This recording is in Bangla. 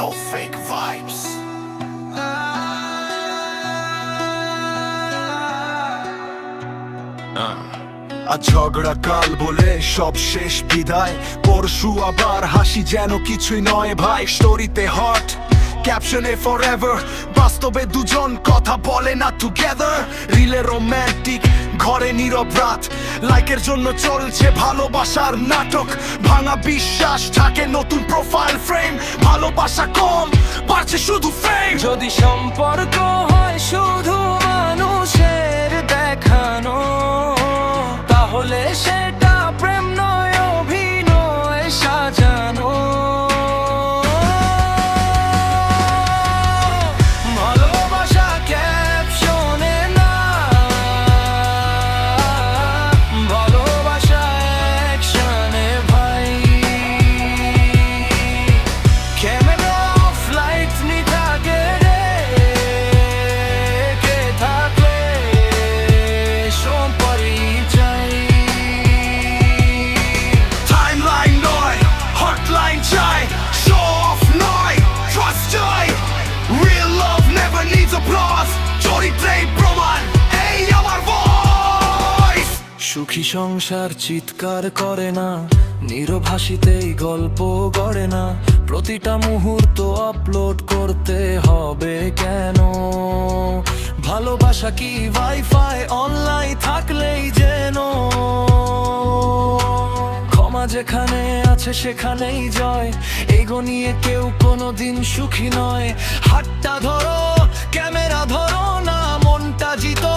no fake vibes. আজ ঝগড়া কাল বলে সব শেষ বিদায়, পরশু আবার হাসি যেন কিছুই নয় ভাই। স্টোরিতে হট, ক্যাপশনে ফরএভার, বাস্তবে দুজন কথা বলে না টুগেদার। রিলে রোম্যান্টিক, ঘরে নীরব রাত, লাইকের জন্য চলছে ভালোবাসার নাটক। ভাঙা বিশ্বাস থাকে নতুন প্রোফাইল ফ্রেম, ভালোবাসা কম বাড়ছে শুধু ফেম। যদি সম্পর্ক হয় শুধু মানুষের দেখানো, তাহলে সেটা প্রেম নয়, অভিনয় সাজানো। ভালোবাসা ক্যাপশনে না, ভালোবাসা অ্যাকশনে ভাই। ক্যামেরা অফ, লাইট নিভাগে রেখে থাকলে সম্পরিচয়। টাইমলাইন নয়, হটলাইন চাই, শো অফ নয়, ট্রাস্ট চাই। Real love never needs applause, চরিত্রেই প্রমাণ এই আমার ভয়েস। সুখী সংসার চিৎকার করে না, নীরব হাসিতেই গল্প গড়ে না। প্রতিটা মুহূর্ত আপলোড করতে হবে কেন? ভালোবাসা কি ওয়াইফাই, অনলাইন থাকলেই যেন। ক্ষমা যেখানে আছে সেখানেই জয়, এগো নিয়ে কেউ কোনোদিন সুখী নয়। হাতটা ধরো, ক্যামেরা ধরো না, মনটা জিতো।